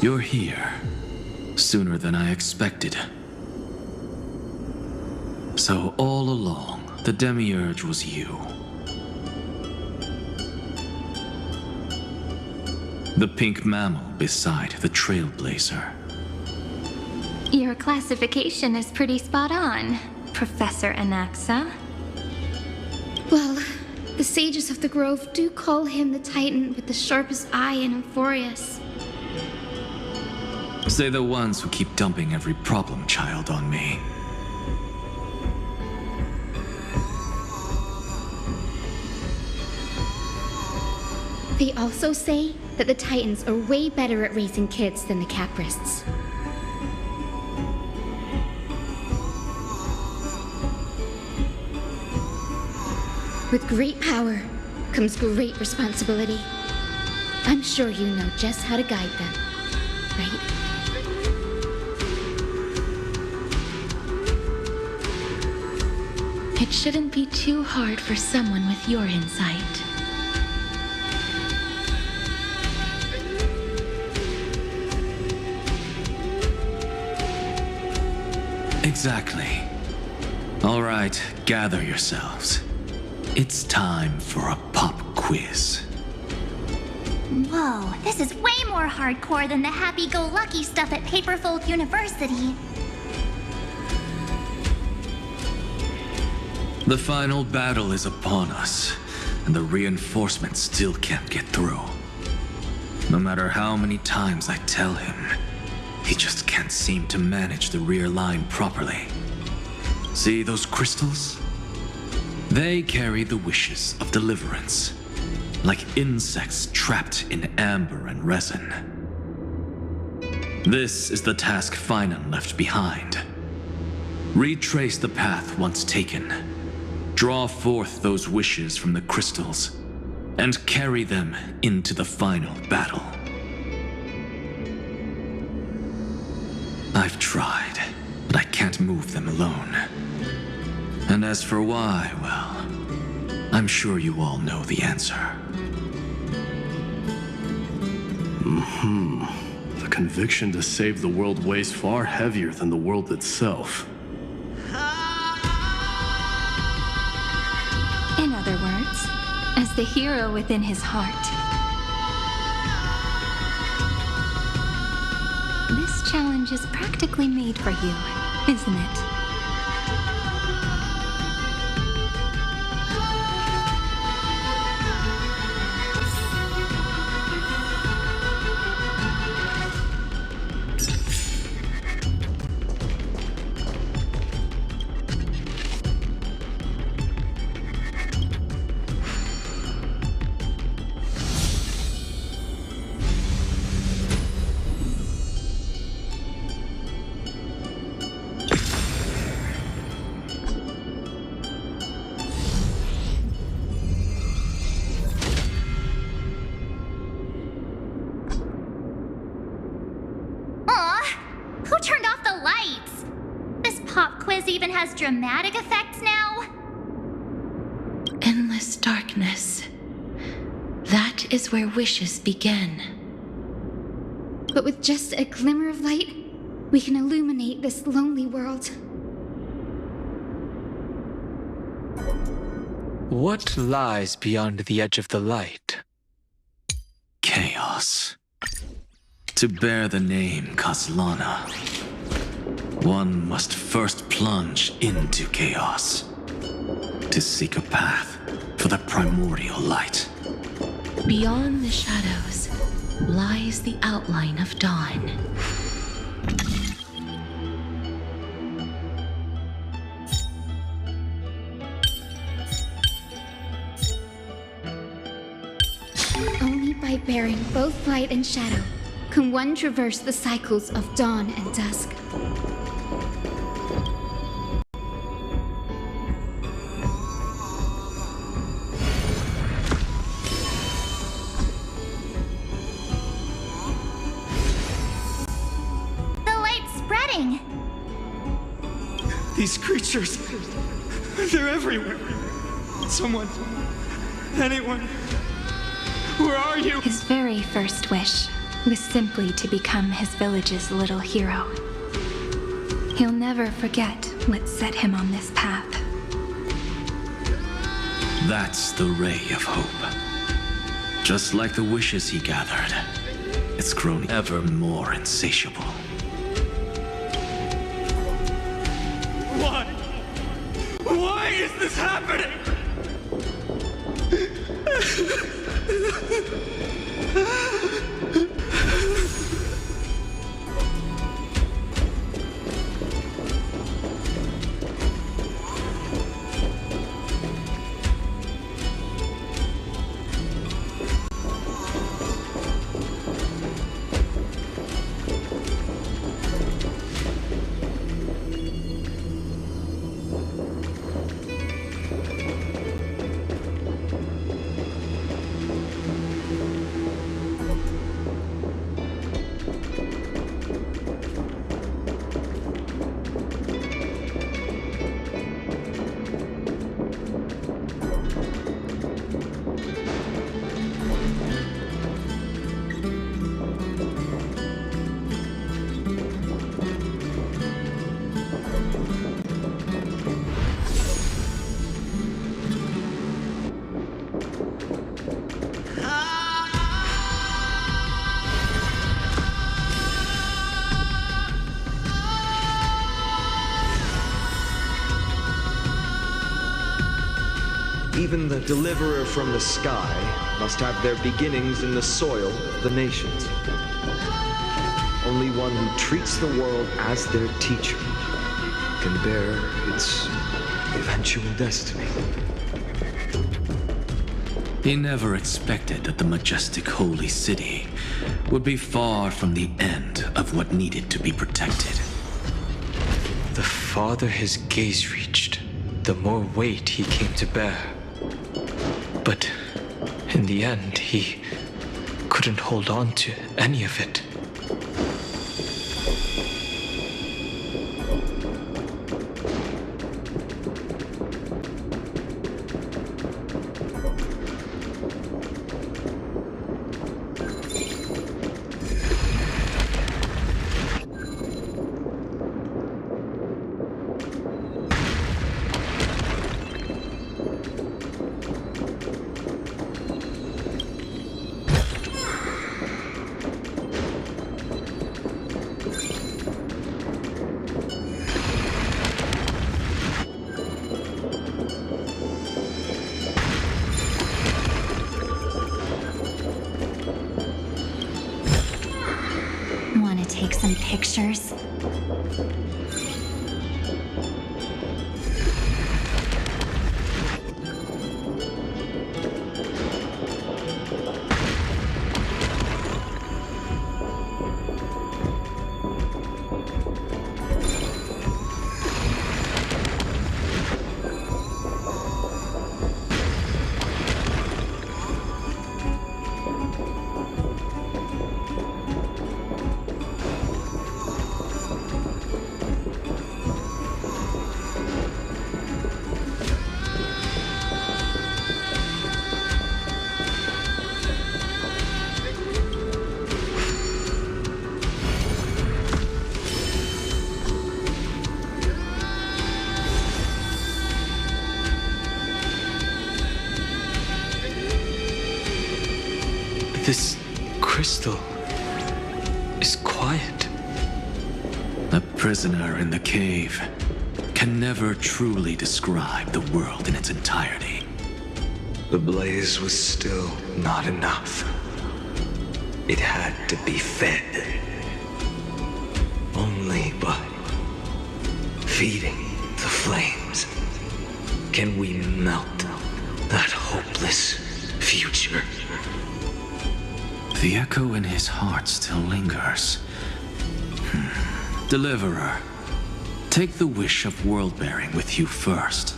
You're here. Sooner than I expected. So all along, the Demiurge was you. The pink mammal beside the Trailblazer. Your classification is pretty spot on, Professor Anaxa. Well, the sages of the Grove do call him the Titan with the sharpest eye in Euphorius. Say the ones who keep dumping every problem child on me. They also say that the Titans are way better at raising kids than the Caprists. With great power comes great responsibility. I'm sure you know just how to guide them, right? It shouldn't be too hard for someone with your insight. Exactly. All right, gather yourselves. It's time for a pop quiz. Whoa, this is way more hardcore than the happy-go-lucky stuff at Paperfold University. The final battle is upon us, and the reinforcements still can't get through. No matter how many times I tell him, he just can't seem to manage the rear line properly. See those crystals? They carry the wishes of deliverance, like insects trapped in amber and resin. This is the task Finan left behind. Retrace the path once taken. Draw forth those wishes from the crystals, and carry them into the final battle. I've tried, but I can't move them alone. And as for why, well, I'm sure you all know the answer. The conviction to save the world weighs far heavier than the world itself. In other words, as the hero within his heart. This challenge is practically made for you, isn't it? Even has dramatic effects now? Endless darkness. That is where wishes begin. But with just a glimmer of light, we can illuminate this lonely world. What lies beyond the edge of the light? Chaos. To bear the name Kaslana, one must first plunge into chaos to seek a path for the primordial light. Beyond the shadows lies the outline of dawn. Only by bearing both light and shadow can one traverse the cycles of dawn and dusk. The light's spreading. These creatures, they're everywhere. Someone, anyone, where are you? His very first wish was simply to become his village's little hero. He'll never forget what set him on this path. That's the ray of hope. Just like the wishes he gathered, it's grown ever more insatiable. Why? Why is this happening? Even the deliverer from the sky must have their beginnings in the soil of the nations. Only one who treats the world as their teacher can bear its eventual destiny. He never expected that the majestic holy city would be far from the end of what needed to be protected. The farther his gaze reached, the more weight he came to bear. But in the end, he couldn't hold on to any of it. Want to take some pictures? crystal is quiet. A prisoner in the cave can never truly describe the world in its entirety. The blaze was still not enough. It had to be fed. Only by feeding the flames can we melt that hopeless future. The echo in his heart still lingers. Deliverer, take the wish of world-bearing with you first.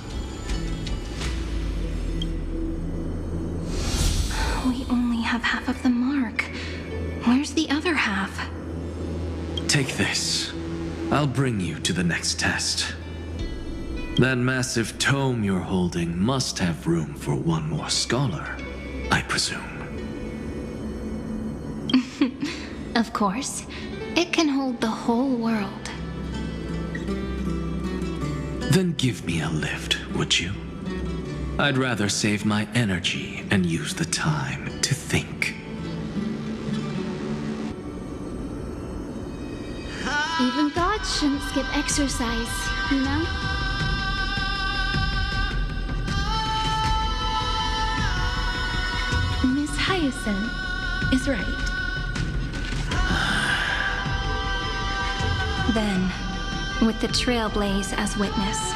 We only have half of the mark. Where's the other half? Take this. I'll bring you to the next test. That massive tome you're holding must have room for one more scholar, I presume. Of course. It can hold the whole world. Then give me a lift, would you? I'd rather save my energy and use the time to think. Even gods shouldn't skip exercise, you know? Miss Hyacinth is right. Then, with the Trailblaze as witness,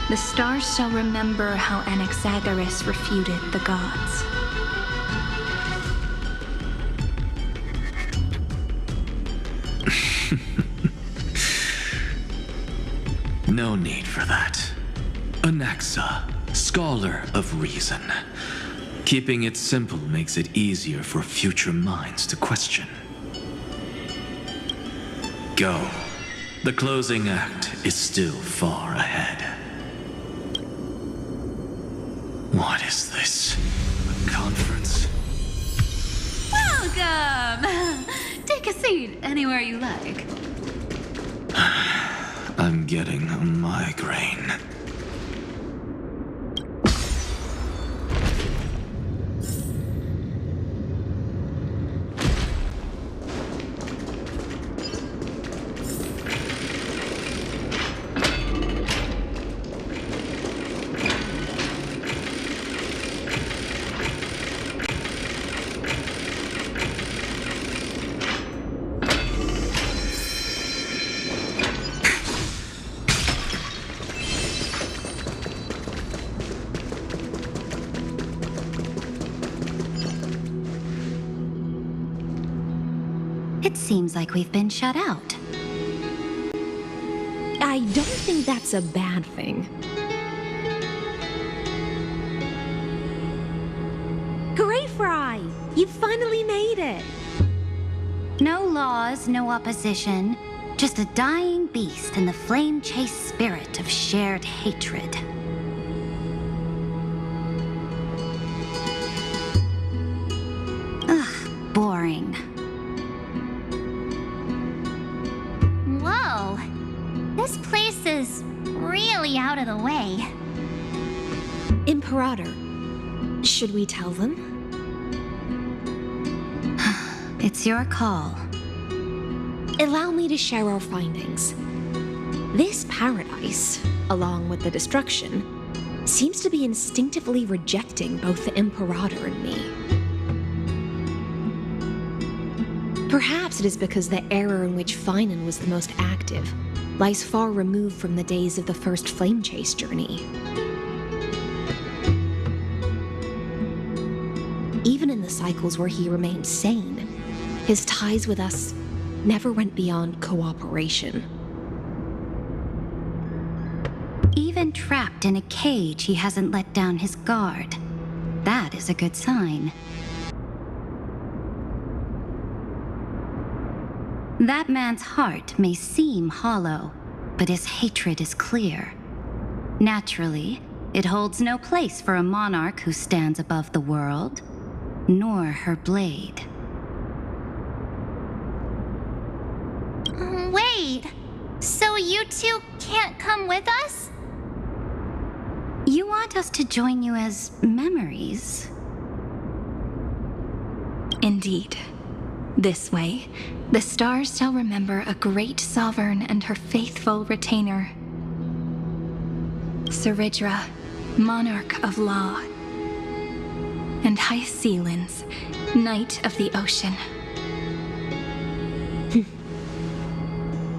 the stars shall remember how Anaxagoras refuted the gods. No need for that. Anaxa, scholar of reason. Keeping it simple makes it easier for future minds to question. Go. The closing act is still far ahead. What is this? A conference? Welcome! Take a seat anywhere you like. I'm getting a migraine. It seems like we've been shut out. I don't think that's a bad thing. Great Fry! You finally made it! No laws, no opposition. Just a dying beast and the flame-chased spirit of shared hatred. Ugh, boring. Whoa! This place is really out of the way. Imperator, should we tell them? It's your call. Allow me to share our findings. This paradise, along with the destruction, seems to be instinctively rejecting both the Imperator and me. Perhaps it is because the era in which Finan was the most active lies far removed from the days of the first flame chase journey. Even in the cycles where he remained sane, his ties with us never went beyond cooperation. Even trapped in a cage, he hasn't let down his guard. That is a good sign. That man's heart may seem hollow, but his hatred is clear. Naturally, it holds no place for a monarch who stands above the world, nor her blade. Wait, so you two can't come with us? You want us to join you as memories? Indeed. This way, the stars shall remember a great sovereign and her faithful retainer, Seridra, monarch of law, and Hyacelins, knight of the ocean.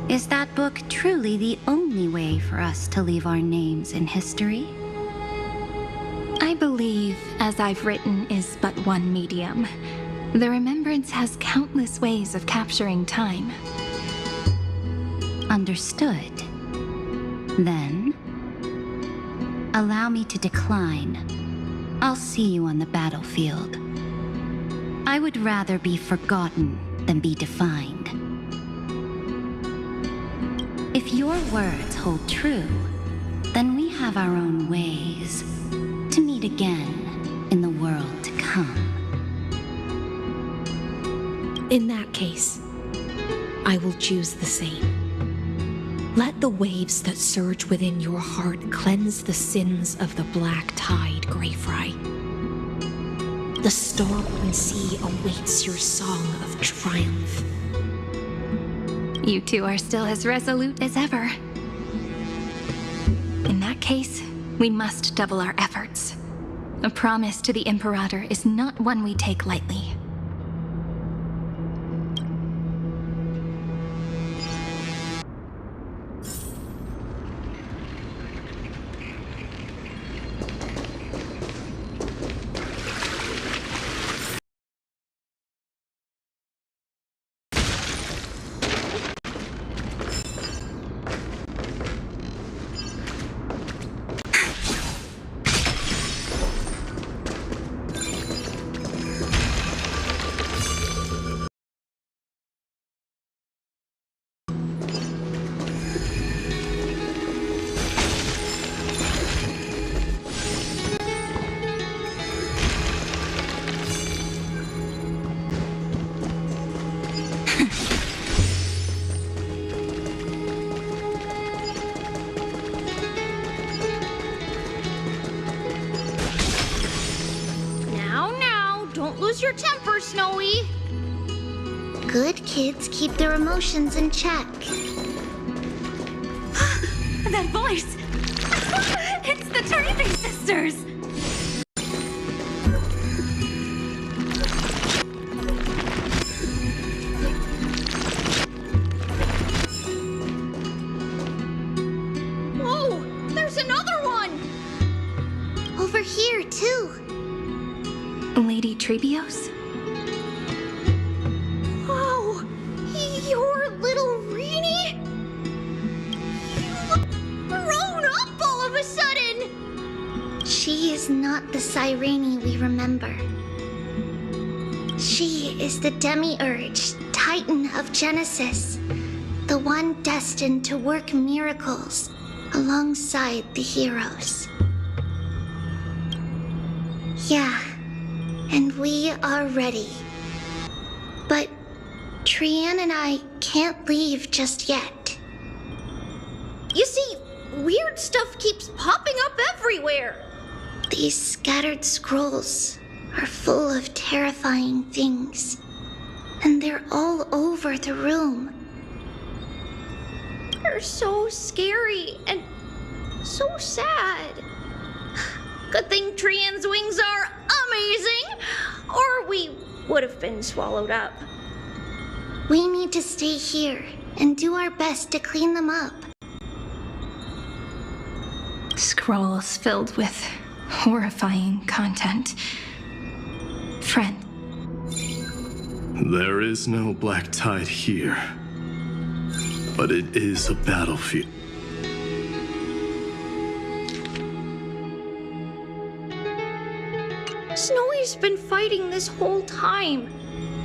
Is that book truly the only way for us to leave our names in history? I believe, as I've written, is but one medium. The remembrance has countless ways of capturing time. Understood. Then, allow me to decline. I'll see you on the battlefield. I would rather be forgotten than be defined. If your words hold true, then we have our own ways to meet again in the world to come. In that case, I will choose the same. Let the waves that surge within your heart cleanse the sins of the black tide, Greyfry. The storm sea awaits your song of triumph. You two are still as resolute as ever. In that case, we must double our efforts. A promise to the Imperator is not one we take lightly. Your temper, Snowy. Good kids keep their emotions in check. That voice! It's the Turning Sisters! Whoa! There's another one! Over here, too. Lady Trebios? Wow! You're little Reenie? You look grown up all of a sudden! She is not the Cyrene we remember. She is the Demiurge, Titan of Genesis, the one destined to work miracles alongside the heroes. Yeah. And we are ready. But Trian and I can't leave just yet. You see, weird stuff keeps popping up everywhere. These scattered scrolls are full of terrifying things. And they're all over the room. They're so scary and so sad. Good thing Trian's wings are amazing, or we would have been swallowed up. We need to stay here and do our best to clean them up. Scrolls filled with horrifying content. Friend. There is no black tide here, but it is a battlefield. Snowy's been fighting this whole time.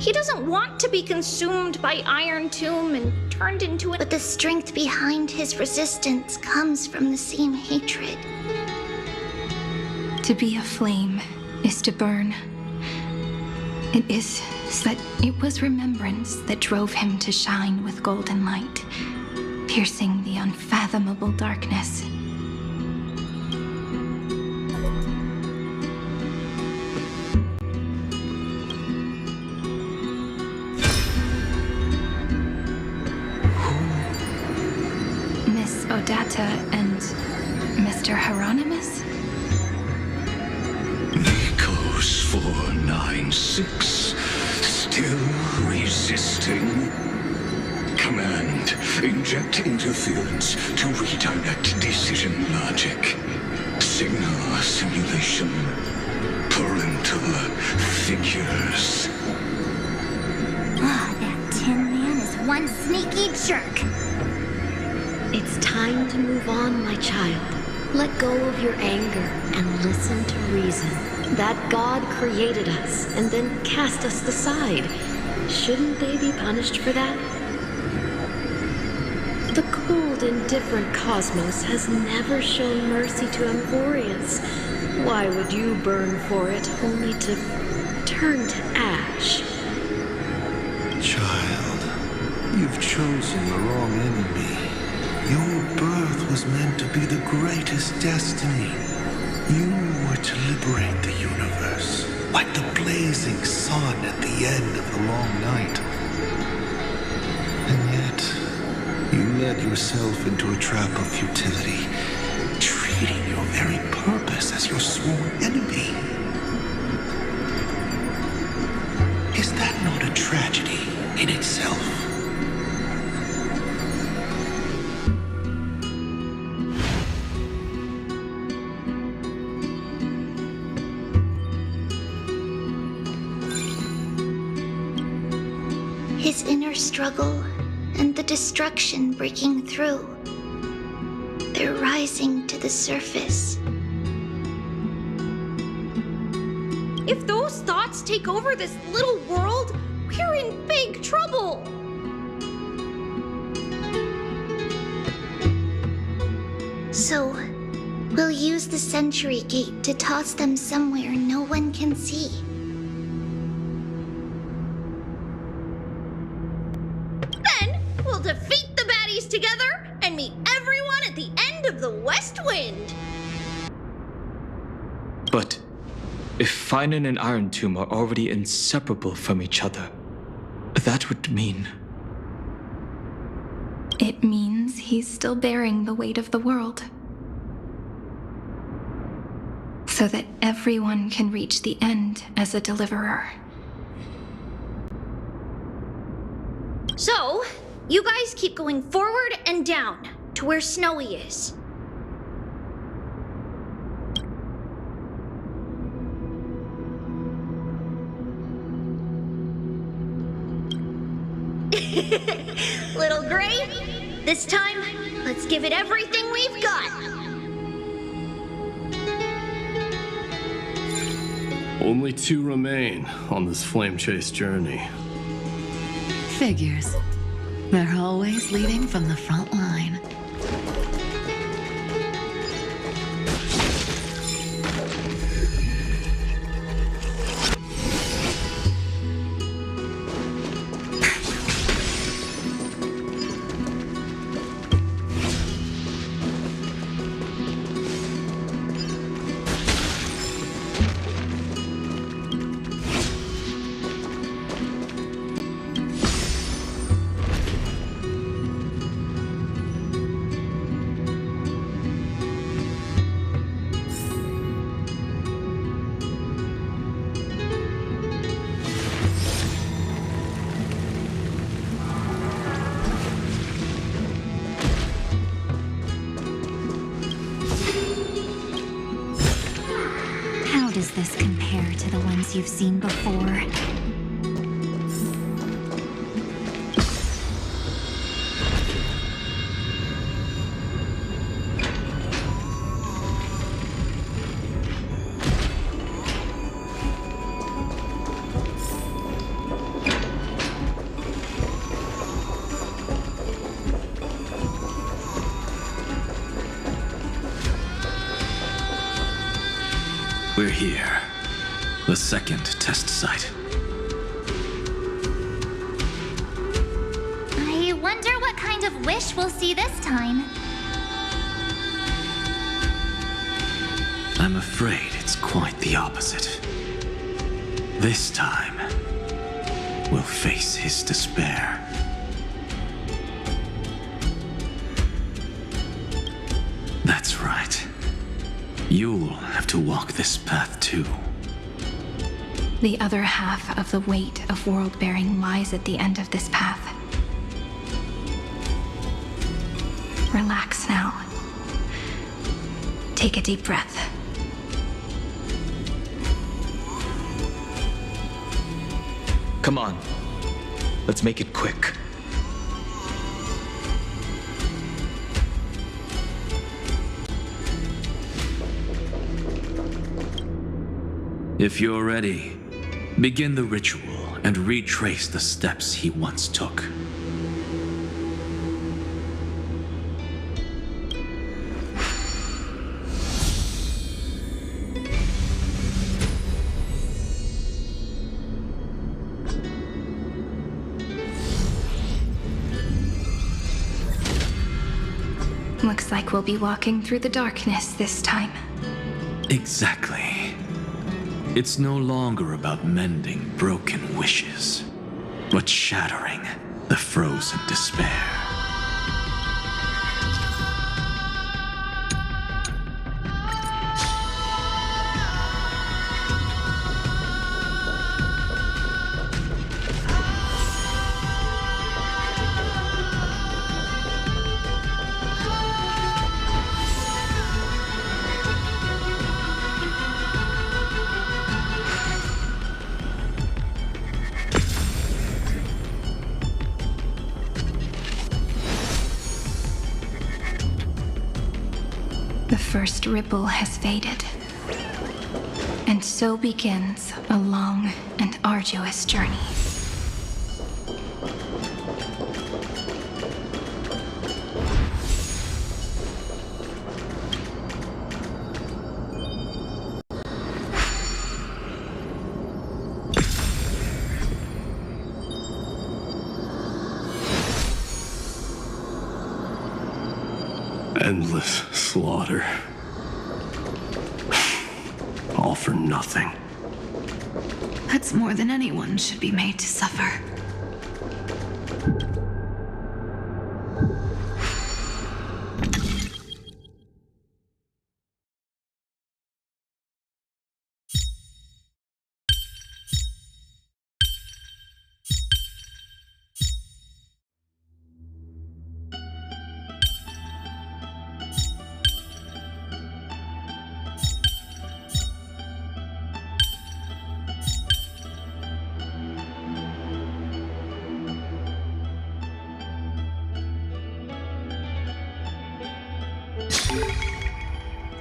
He doesn't want to be consumed by Iron Tomb and turned into But the strength behind his resistance comes from the same hatred. To be a flame is to burn. It is that it was remembrance that drove him to shine with golden light, piercing the unfathomable darkness. Miss Odata and Mr. Hieronymus? Nikos 496, still resisting? Command, inject interference to redirect decision logic. Signal simulation. Parental figures. Ah, that Tin Man is one sneaky jerk. It's time to move on, my child. Let go of your anger and listen to reason. That God created us and then cast us aside. Shouldn't they be punished for that? The cold, indifferent cosmos has never shown mercy to Emporians. Why would you burn for it, only to turn to ash? Child, you've chosen the wrong enemy. Your birth was meant to be the greatest destiny. You were to liberate the universe, like the blazing sun at the end of the long night. And yet, you led yourself into a trap of futility, treating your very purpose as your sworn enemy. Is that not a tragedy in itself? His inner struggle and the destruction breaking through. They're rising to the surface. If those thoughts take over this little world, we're in big trouble. So, we'll use the Century Gate to toss them somewhere no one can see. Then, we'll defeat the baddies together and meet everyone at the end of the West Wind. But if Finan and Iron Tomb are already inseparable from each other, that would mean... It means he's still bearing the weight of the world. So that everyone can reach the end as a deliverer. So, you guys keep going forward and down to where Snowy is. Little Gray, this time, let's give it everything we've got. Only 2 remain on this flame chase journey. Figures. They're always leading from the front line. How does this compare to the ones you've seen before? We're here. The second test site. I wonder what kind of wish we'll see this time. I'm afraid it's quite the opposite. This time, we'll face his despair. You'll have to walk this path too. The other half of the weight of world-bearing lies at the end of this path. Relax now. Take a deep breath. Come on. Let's make it quick. If you're ready, begin the ritual and retrace the steps he once took. Looks like we'll be walking through the darkness this time. Exactly. It's no longer about mending broken wishes, but shattering the frozen despair. The first ripple has faded. And so begins a long and arduous journey. Endless slaughter. All for nothing. That's more than anyone should be made to suffer.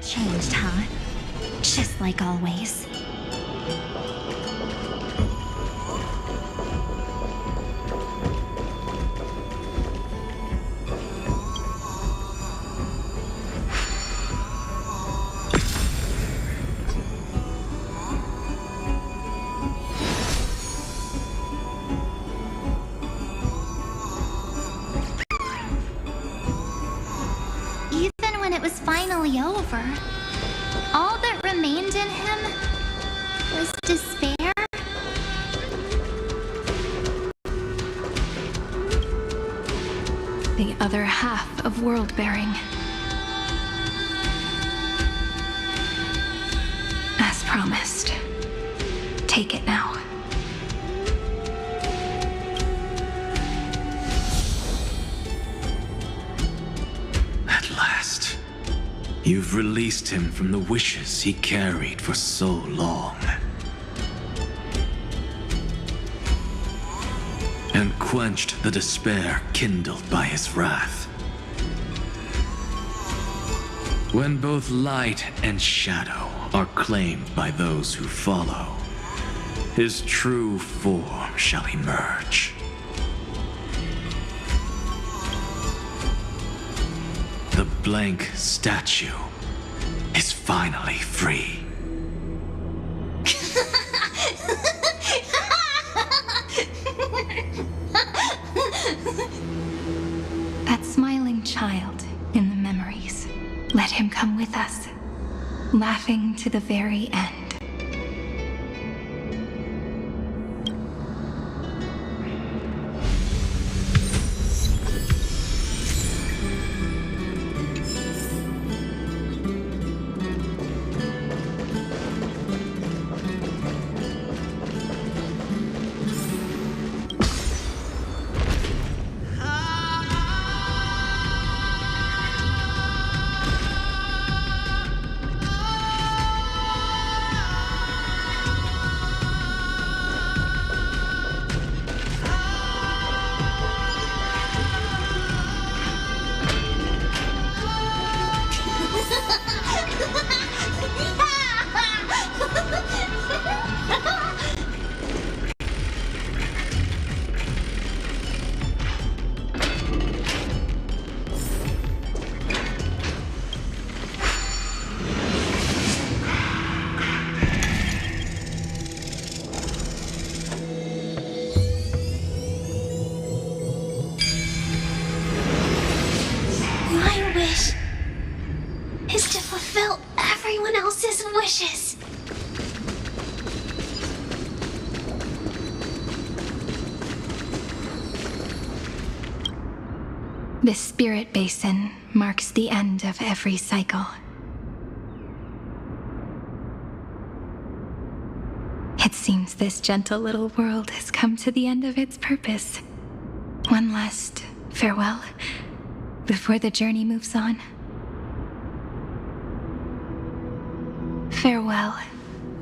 Changed, huh? Just like always. Even when it was finally over, all that remained in him was despair. The other half of world-bearing. As promised. Take it now. At last, you've released him from the wishes he carried for so long. And quenched the despair kindled by his wrath. When both light and shadow are claimed by those who follow, his true form shall emerge. The blank statue is finally free. That smiling child in the memories. Let him come with us, laughing to the very end. My wish is to fulfill everyone else's wishes. The spirit basin marks the end of every cycle. It seems this gentle little world has come to the end of its purpose. One last farewell before the journey moves on. Farewell,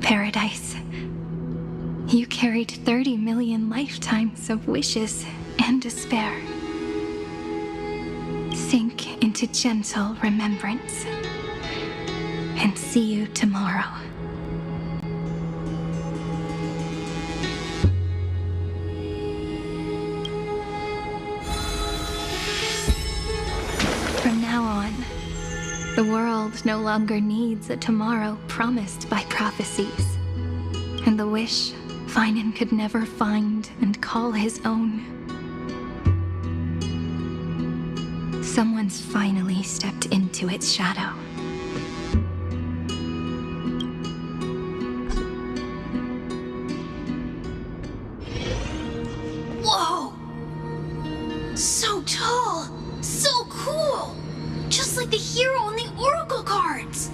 paradise. You carried 30 million lifetimes of wishes and despair. Sink into gentle remembrance. And see you tomorrow. From now on, the world no longer needs a tomorrow promised by prophecies. And the wish Finan could never find and call his own. Someone's finally stepped into its shadow. Whoa! So tall! So cool! Just like the hero in the Oracle cards!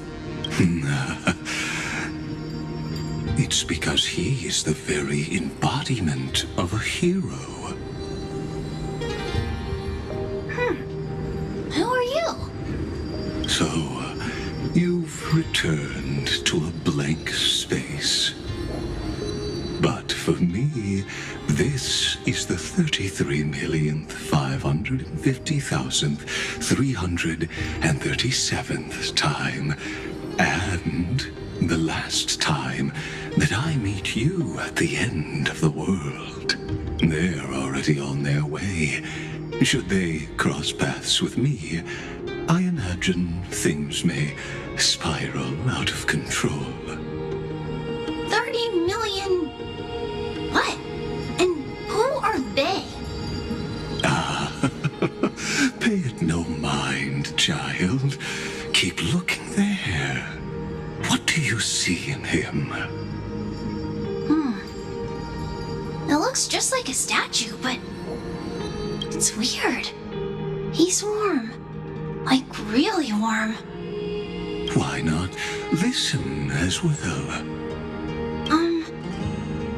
It's because he is the very embodiment of a hero. Who are you? So, you've returned to a blank space. But for me, this is the 33,550,337th time, and the last time that I meet you at the end of the world. They're already on their way. Should they cross paths with me, I imagine things may spiral out of control. 30 million... What? And who are they? Pay it no mind, child. Keep looking there. What do you see in him? It looks just like a statue, but... it's weird. He's warm. Like, really warm. Why not listen as well?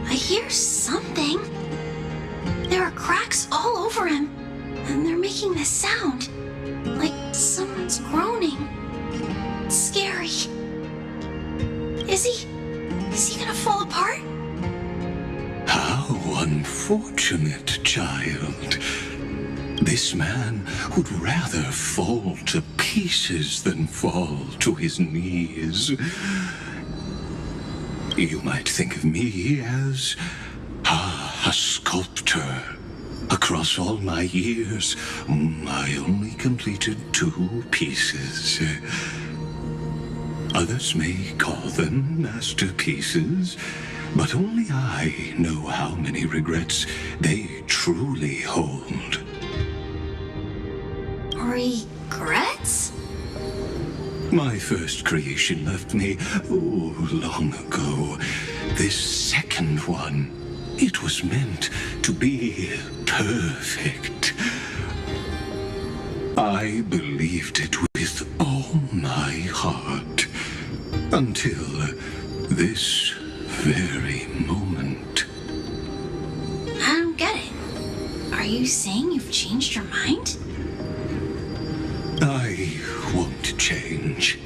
I hear something. There are cracks all over him, and they're making this sound. Like someone's groaning. It's scary. Is he gonna fall apart? How unfortunate, child. This man would rather fall to pieces than fall to his knees. You might think of me as a sculptor. Across all my years, I only completed 2 pieces. Others may call them masterpieces, but only I know how many regrets they truly hold. Regrets? My first creation left me, long ago. This second one, it was meant to be perfect. I believed it with all my heart, until this very moment. I don't get it. Are you saying you've changed your mind? I won't change,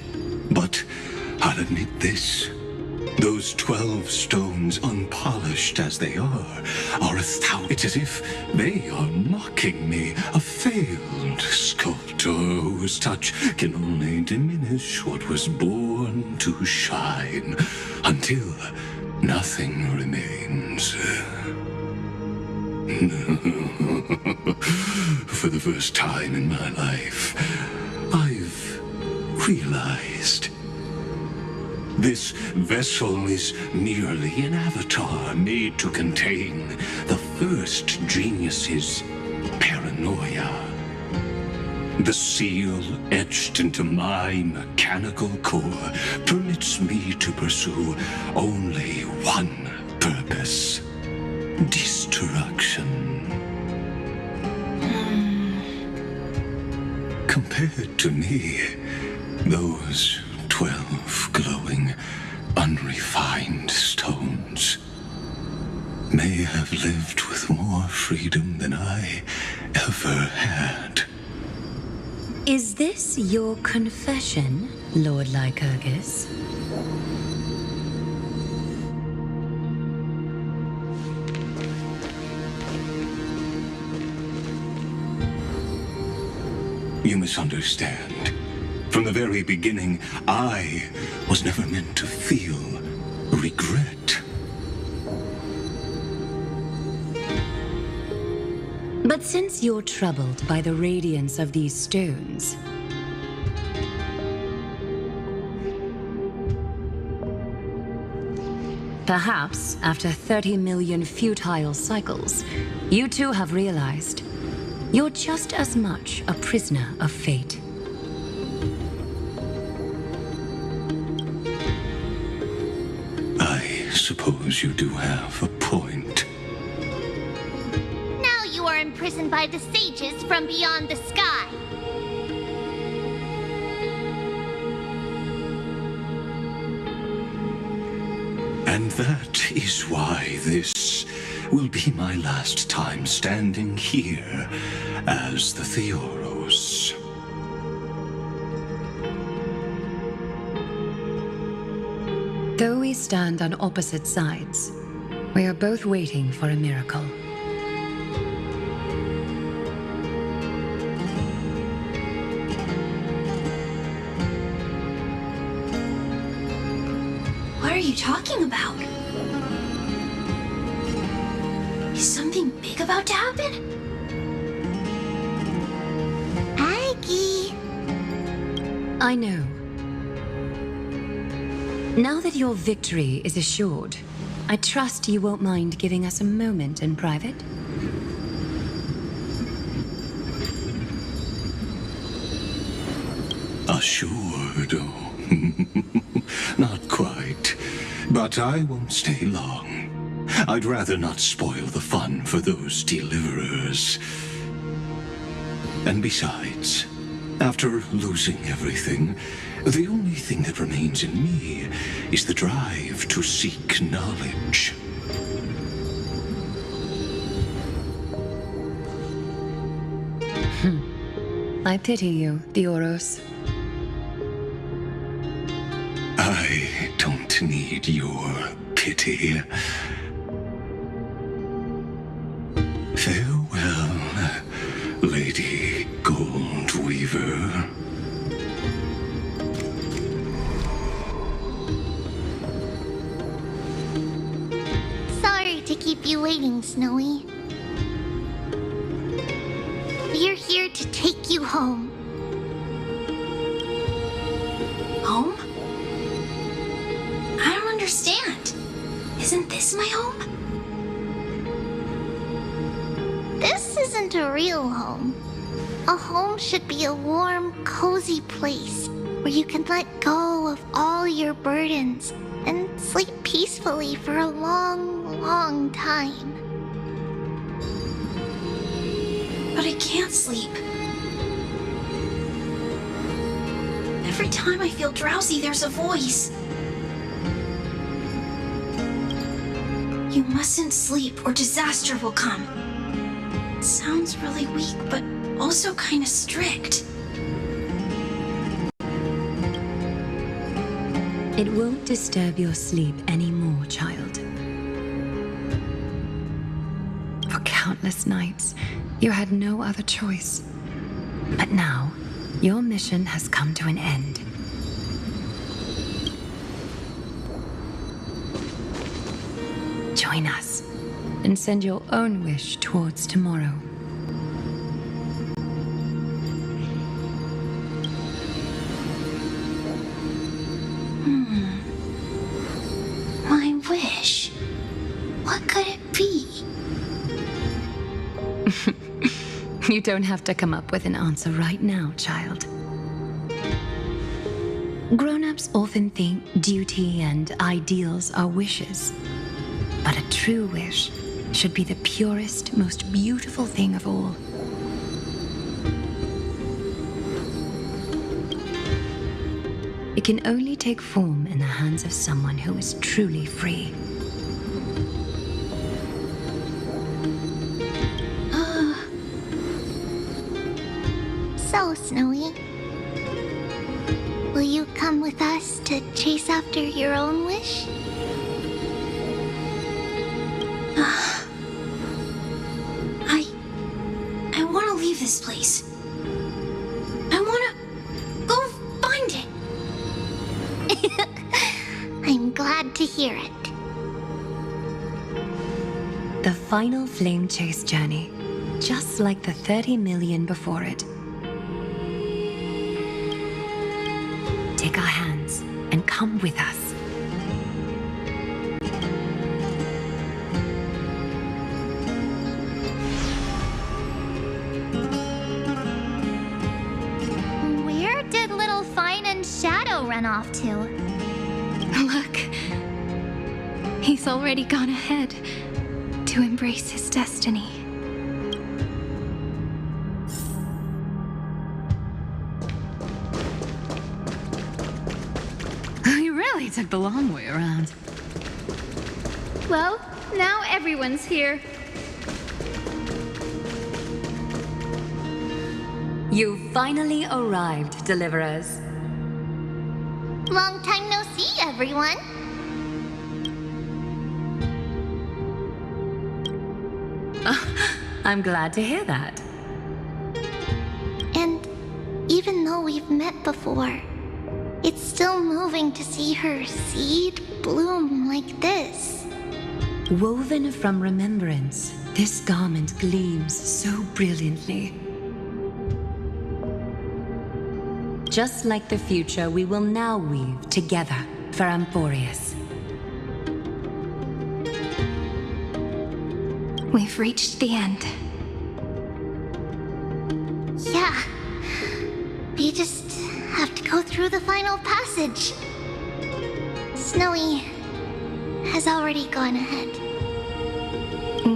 but I'll admit this. Those 12 stones, unpolished as they are 1,000. It's as if they are mocking me, a failed sculptor. mortal whose touch can only diminish what was born to shine, until nothing remains. For the first time in my life, I've realized this vessel is merely an avatar made to contain the first genius's paranoia. The seal etched into my mechanical core permits me to pursue only one purpose: destruction. Compared to me, those 12 glowing, unrefined stones may have lived with more freedom than I ever had. Is this your confession, Lord Lycurgus? You misunderstand. From the very beginning, I was never meant to feel regret. But since you're troubled by the radiance of these stones, perhaps after 30 million futile cycles, you too have realized you're just as much a prisoner of fate. I suppose you do have a point. Now you are imprisoned by the sages from beyond the sky. And that is why this will be my last time standing here as the Theoros. Though we stand on opposite sides, we are both waiting for a miracle. What are you talking about? Is something big about to happen? Aggie! I know. Now that your victory is assured, I trust you won't mind giving us a moment in private. Assured? Oh, not quite. But I won't stay long. I'd rather not spoil the fun for those deliverers. And besides, after losing everything, the only thing that remains in me is the drive to seek knowledge. I pity you, Theoros. I don't need your pity. Farewell, Lady Goldweaver. Sorry to keep you waiting, Snowy. We're here to take you home. Home? I don't understand. Isn't this my home? This isn't a real home. A home should be a warm, cozy place where you can let go of all your burdens and sleep peacefully for a long, long time. But I can't sleep. Every time I feel drowsy, there's a voice. You mustn't sleep or disaster will come. It sounds really weak, but also kind of strict. It won't disturb your sleep anymore, child. For countless nights, you had no other choice. But now, Your mission has come to an end. Join us and send your own wish towards tomorrow. My wish. What could it be? You don't have to come up with an answer right now, child. Grown-ups often think duty and ideals are wishes. But a true wish should be the purest, most beautiful thing of all. It can only take form in the hands of someone who is truly free. So, Snowy, will you come with us to chase after your own wish? I want to leave this place. I want to go find it. I'm glad to hear it. The final flame chase journey, just like the 30 million before it. Take our hands and come with us. Where did little Fine and Shadow run off to? Look. He's already gone ahead to embrace his destiny. You really took the long way around. Well, now everyone's here. You finally arrived, Deliverers. Long time no see, everyone. I'm glad to hear that. And even though we've met before, it's still moving to see her seed bloom like this. Woven from remembrance, this garment gleams so brilliantly. Just like the future, we will now weave together for Amphoreus. We've reached the end. Yeah. We just have to go through the final passage. Snowy has already gone ahead.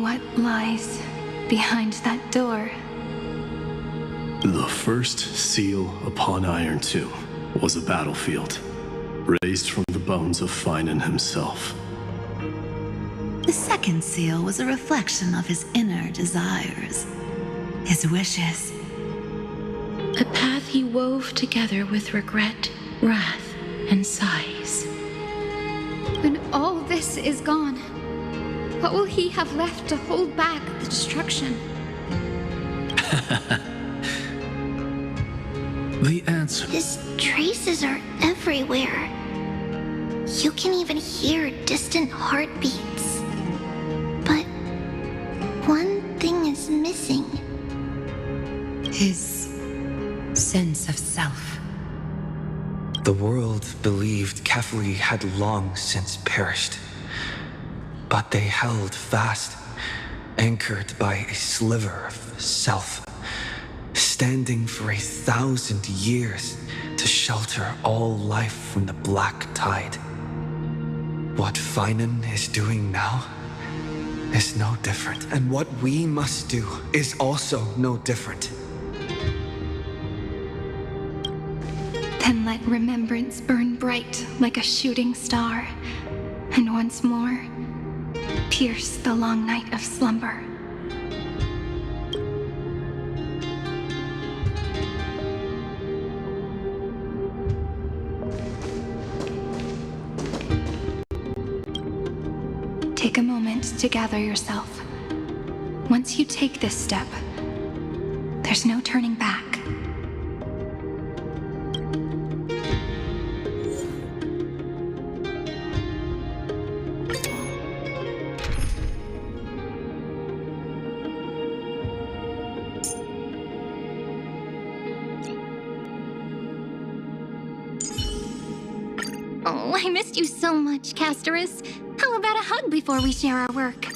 What lies behind that door? The first seal upon Iron 2 was a battlefield, raised from the bones of Finan himself. The second seal was a reflection of his inner desires, his wishes. A path he wove together with regret, wrath, and sighs. When all this is gone, what will he have left to hold back the destruction? The answer. His traces are everywhere. You can even hear distant heartbeats. But one thing is missing. His sense of self. The world believed Kefli had long since perished. But they held fast, anchored by a sliver of self, standing for 1,000 years to shelter all life from the black tide. What Finan is doing now is no different, and what we must do is also no different. Then let remembrance burn bright like a shooting star, and once more, pierce the long night of slumber. Take a moment to gather yourself. Once you take this step, there's no turning back. Oh, I missed you so much, Castorus. How about a hug before we share our work?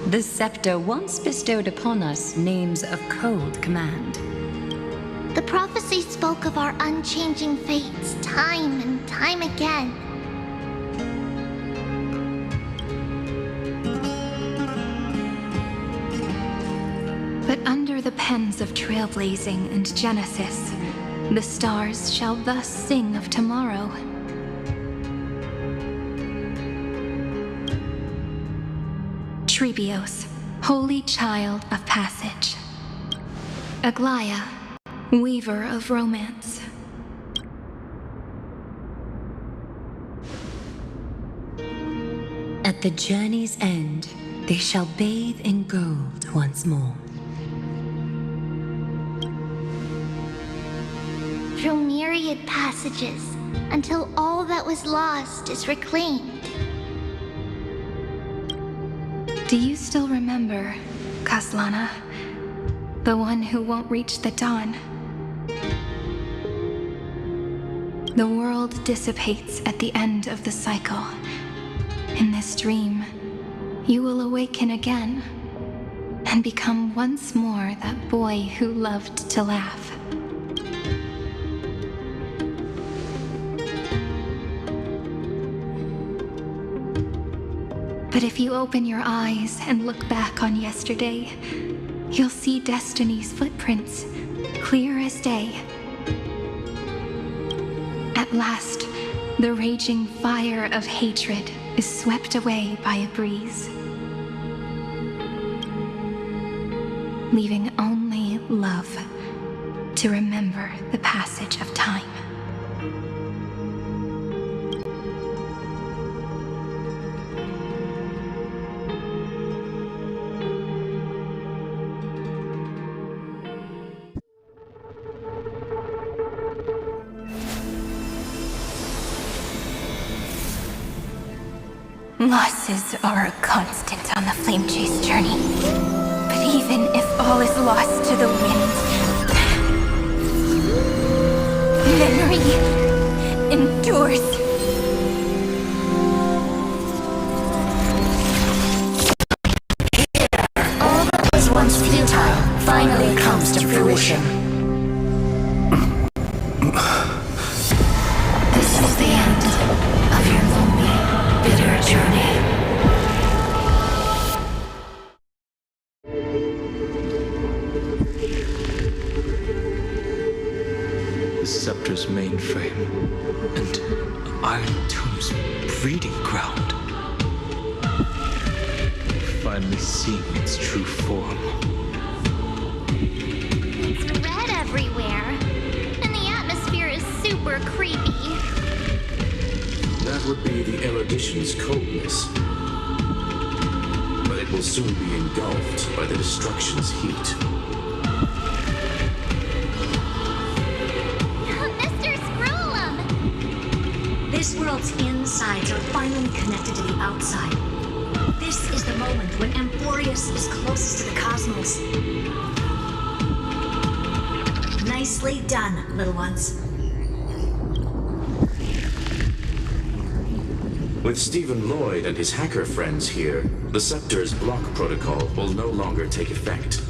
The scepter once bestowed upon us names of cold command. The prophecy spoke of our unchanging fates time and time again. But under the pens of trailblazing and genesis, the stars shall thus sing of tomorrow. Trebios, holy child of passage. Aglaia, weaver of romance. At the journey's end, they shall bathe in gold once more. Through myriad passages, until all that was lost is reclaimed. Do you still remember, Kaslana? The one who won't reach the dawn? The world dissipates at the end of the cycle. In this dream, you will awaken again and become once more that boy who loved to laugh. But if you open your eyes and look back on yesterday, you'll see Destiny's footprints, clear as day. At last, the raging fire of hatred is swept away by a breeze, leaving only love to remember the passage of time. Losses are a constant on the Flame Chase journey. But even if all is lost to the wind, memory endures. All that was once futile finally comes to fruition. This is the end of your lonely, bitter journey. The scepter's mainframe and Iron Tomb's breeding ground. Finally seeing its true form. It's red everywhere, and the atmosphere is super creepy. That would be the erudition's coldness. But it will soon be engulfed by the destruction's heat. Mr. Scrollum! This world's insides are finally connected to the outside. This is the moment when Amphorius is closest to the cosmos. Nicely done, little ones. With Stephen Lloyd and his hacker friends here, the Scepter's block protocol will no longer take effect.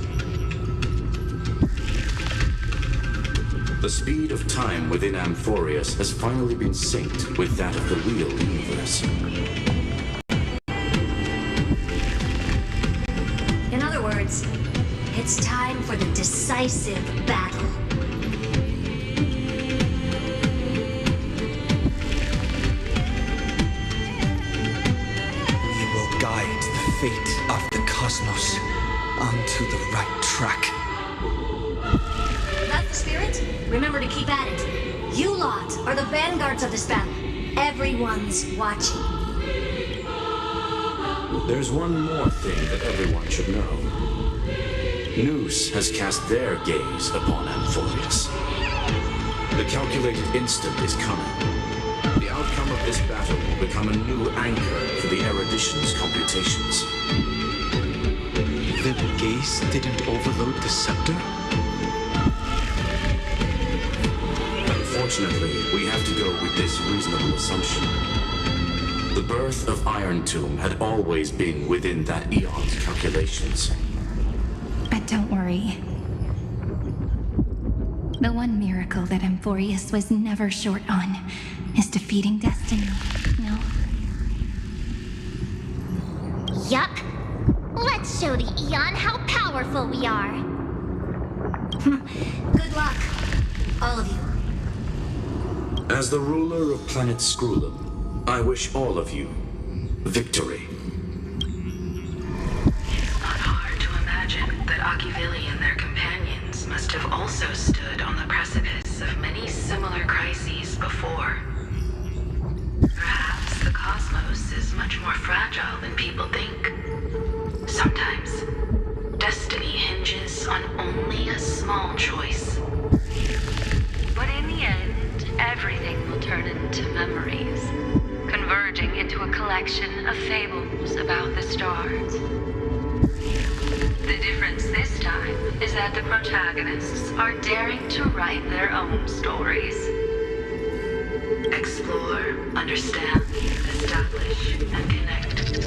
The speed of time within Amphorius has finally been synced with that of the real universe. In other words, it's time for the decisive battle. Guide the fate of the cosmos onto the right track. That's the spirit? Remember to keep at it. You lot are the vanguards of this battle. Everyone's watching. There's one more thing that everyone should know. Noose has cast their gaze upon Amphorius. The calculated instant is coming. The outcome of this battle will become a new anchor for the erudition's computations. The gaze didn't overload the scepter? Unfortunately, we have to go with this reasonable assumption. The birth of Iron Tomb had always been within that eon's calculations. But don't worry. The one miracle that Amphorius was never short on is defeating destiny, no? Yup. Let's show the Eon how powerful we are. Good luck, all of you. As the ruler of planet Skrullum, I wish all of you victory. It's not hard to imagine that Akivili and their companions must have also stood on the precipice of many similar crises before. Perhaps the cosmos is much more fragile than people think. Sometimes, destiny hinges on only a small choice. But in the end, everything will turn into memories, converging into a collection of fables about the stars. The difference this time is that the protagonists are daring to write their own stories. Explore, understand, establish, and connect.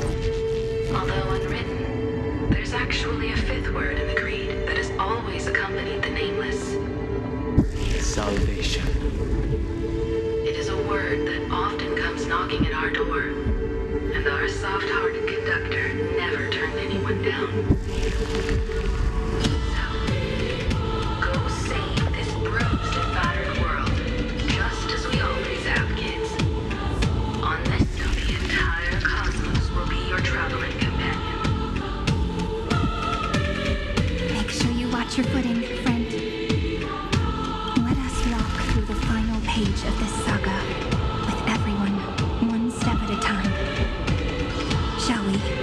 Although unwritten, there's actually a fifth word in the creed that has always accompanied the nameless. Salvation. It is a word that often comes knocking at our door, and our soft-hearted conductor never turned anyone down. So, go save this bruised and battered world, just as we always have, kids. On this note, the entire cosmos will be your traveling companion. Make sure you watch your footing, friend. Let us walk through the final page of this saga, with everyone one step at a time. Shall we?